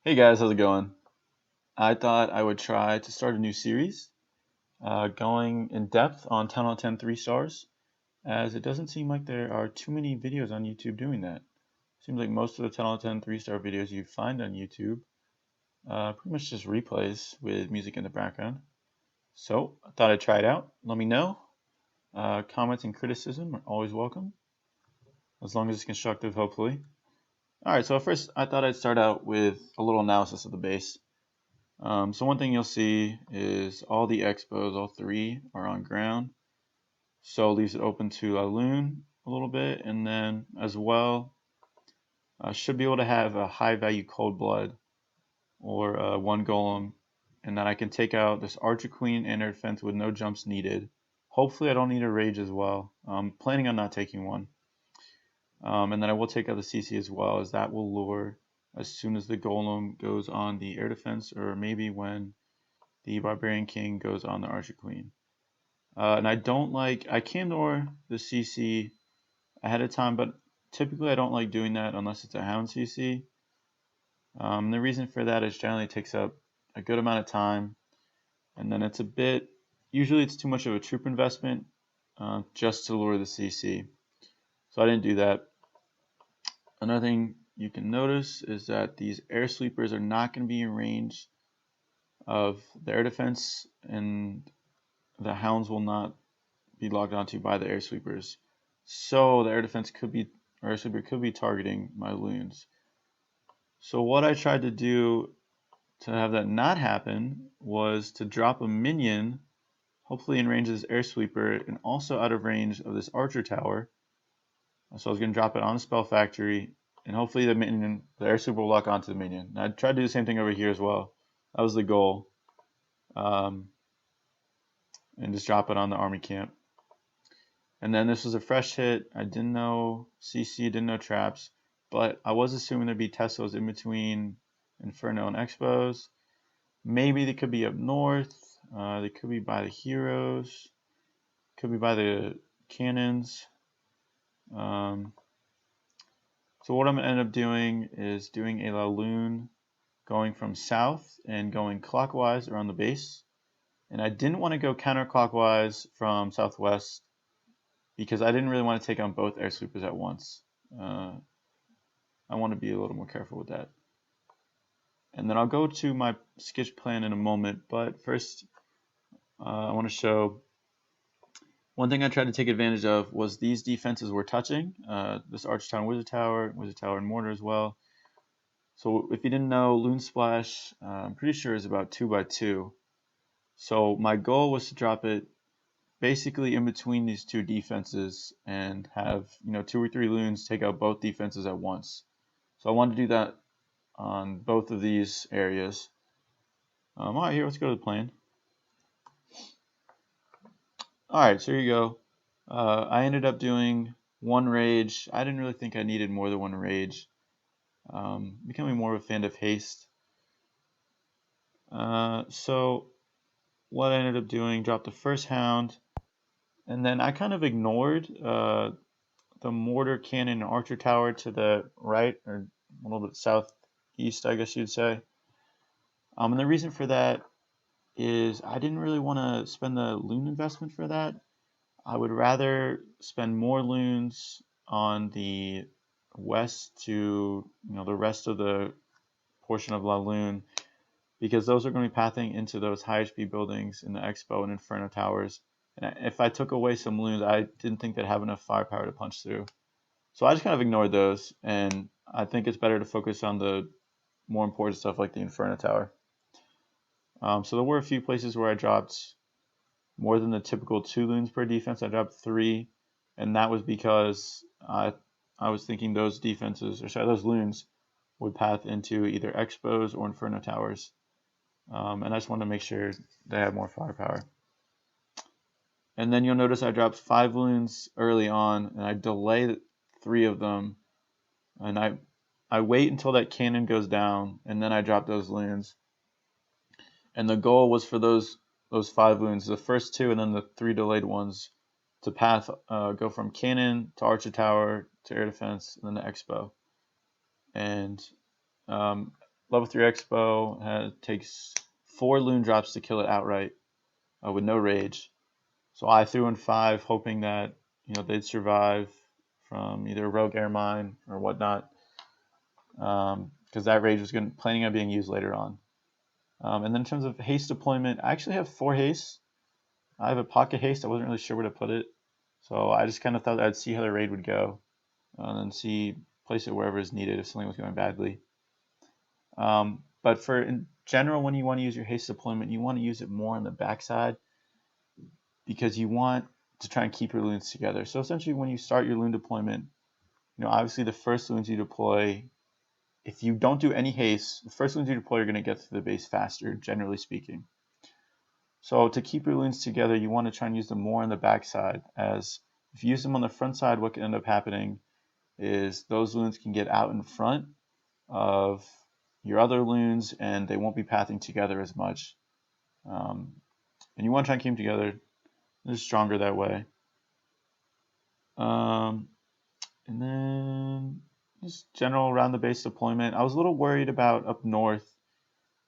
Hey guys, how's it going? I thought I would try to start a new series, going in depth on 10 out of 10 3 stars, as it doesn't seem like there are too many videos on YouTube doing that. Seems like most of the 10 out of 10 3-star videos you find on YouTube pretty much just replays with music in the background. So I thought I'd try it out. Let me know. Comments and criticism are always welcome, as long as it's constructive, hopefully. Alright, so first I thought I'd start out with a little analysis of the bass. So one thing you'll see is all the expos, all three, are on ground. So it leaves it open to a loon a little bit, and then as well, should be able to have a high value cold blood or one golem, and then I can take out this archer queen and her defense with no jumps needed. Hopefully I don't need a rage as well. I'm planning on not taking one. And then I will take out the CC as well, as that will lure as soon as the golem goes on the air defense, or maybe when the Barbarian King goes on the Archer Queen. And I can lure the CC ahead of time, but typically I don't like doing that unless it's a Hound CC. The reason for that is generally it takes up a good amount of time, and then usually it's too much of a troop investment just to lure the CC. So I didn't do that. Another thing you can notice is that these air sweepers are not going to be in range of the air defense, and the hounds will not be logged onto by the air sweepers. So the air sweeper could be targeting my loons. So what I tried to do to have that not happen was to drop a minion, hopefully in range of this air sweeper and also out of range of this archer tower. So I was going to drop it on the spell factory, and hopefully the air sweeper will lock onto the minion. And I tried to do the same thing over here as well. That was the goal. And just drop it on the army camp. And then this was a fresh hit. I didn't know CC, didn't know traps, but I was assuming there'd be Teslas in between Inferno and Expos. Maybe they could be up north. They could be by the heroes. Could be by the cannons. So what I'm going to end up doing is doing a Laloon going from south and going clockwise around the base. And I didn't want to go counterclockwise from southwest because I didn't really want to take on both air sweepers at once. I want to be a little more careful with that. And then I'll go to my sketch plan in a moment, but first I want to show one thing I tried to take advantage of was these defenses were touching. This Archer Tower, Wizard Tower, and Mortar as well. So if you didn't know, Loon Splash, I'm pretty sure is about 2x2. So my goal was to drop it basically in between these two defenses and have 2 or 3 loons take out both defenses at once. So I wanted to do that on both of these areas. Alright, here, let's go to the plan. Alright, so here you go. I ended up doing 1 rage. I didn't really think I needed more than 1 rage. Becoming more of a fan of haste. So what I ended up doing, dropped the first hound, and then I kind of ignored the mortar cannon and archer tower to the right, or a little bit southeast, I guess you'd say. And the reason for that is I didn't really want to spend the loon investment for that. I would rather spend more loons on the west to the rest of the portion of La Lune, because those are going to be pathing into those high HP buildings in the Expo and Inferno towers. And if I took away some loons, I didn't think they'd have enough firepower to punch through. So I just kind of ignored those, and I think it's better to focus on the more important stuff like the Inferno tower. So there were a few places where I dropped more than the typical 2 loons per defense. I dropped 3, and that was because I was thinking those loons would path into either Expos or Inferno towers. And I just wanted to make sure they have more firepower. And then you'll notice I dropped 5 loons early on, and I delay 3 of them, and I wait until that cannon goes down, and then I drop those loons. And the goal was for those 5 loons, the first 2 and then the 3 delayed ones, to go from cannon to archer tower to air defense and then to expo. And level 3 Expo takes 4 loon drops to kill it outright with no rage. So I threw in 5, hoping that they'd survive from either a rogue air mine or whatnot, because that rage was planning on being used later on. And then in terms of haste deployment, I actually have 4 haste. I have a pocket haste. I wasn't really sure where to put it, so I just kind of thought I'd see how the raid would go, and then place it wherever is needed if something was going badly. But in general, when you want to use your haste deployment, you want to use it more on the backside, because you want to try and keep your loons together. So essentially, when you start your loon deployment, obviously the first loons you deploy, if you don't do any haste, the first loons you deploy are going to get to the base faster, generally speaking. So to keep your loons together, you want to try and use them more on the backside, as if you use them on the front side, what can end up happening is those loons can get out in front of your other loons and they won't be pathing together as much. And you want to try and keep them together. They're stronger that way. And then just general around the base deployment. I was a little worried about up north,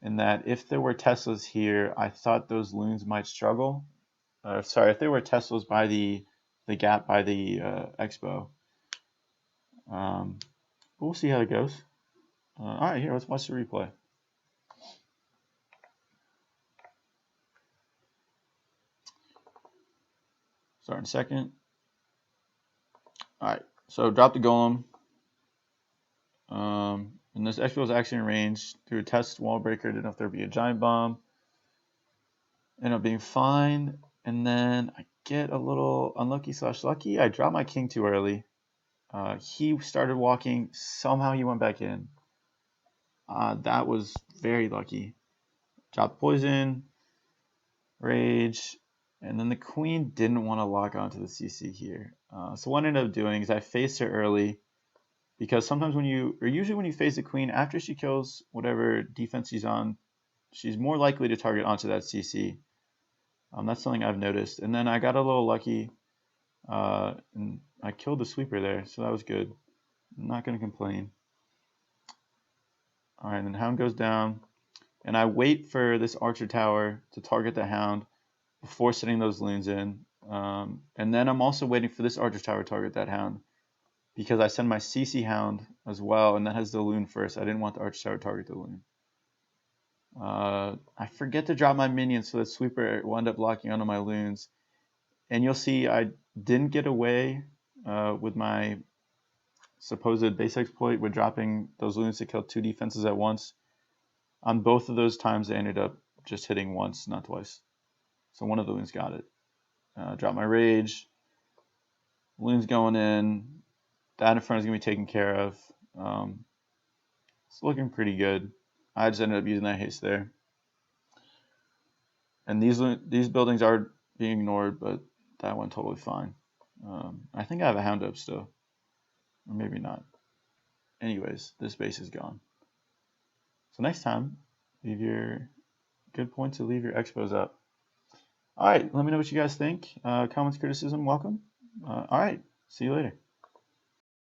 in that if there were Teslas here, I thought those loons might struggle. If there were Teslas by the gap by the Expo. But we'll see how it goes. All right, here, let's watch the replay. Start in a second. All right, so drop the golem. And this Expo was actually in range. Through a test wall breaker, didn't know if there'd be a giant bomb. Ended up being fine. And then I get a little unlucky / lucky. I dropped my king too early. He started walking. Somehow he went back in. That was very lucky. Dropped poison, rage, and then the queen didn't want to lock onto the CC here. So what I ended up doing is I phased her early, because sometimes usually when you phase the queen, after she kills whatever defense she's on, she's more likely to target onto that CC. That's something I've noticed. And then I got a little lucky, and I killed the sweeper there, so that was good. I'm not going to complain. All right, then Hound goes down, and I wait for this Archer Tower to target the Hound before setting those loons in. And then I'm also waiting for this Archer Tower to target that Hound, because I send my CC Hound as well, and that has the loon first. I didn't want the Archer Tower to target the loon. I forget to drop my minions, so that sweeper will end up locking onto my loons. And you'll see I didn't get away with my supposed base exploit with dropping those loons to kill 2 defenses at once. On both of those times, they ended up just hitting once, not twice. So one of the loons got it. Drop my rage. Loons going in. That in front is going to be taken care of. It's looking pretty good. I just ended up using that haste there. And these buildings are being ignored, but that went totally fine. I think I have a Hound up still. Or maybe not. Anyways, this base is gone. So next time, leave your good point to leave your expos up. All right, let me know what you guys think. Comments, criticism, welcome. All right, see you later.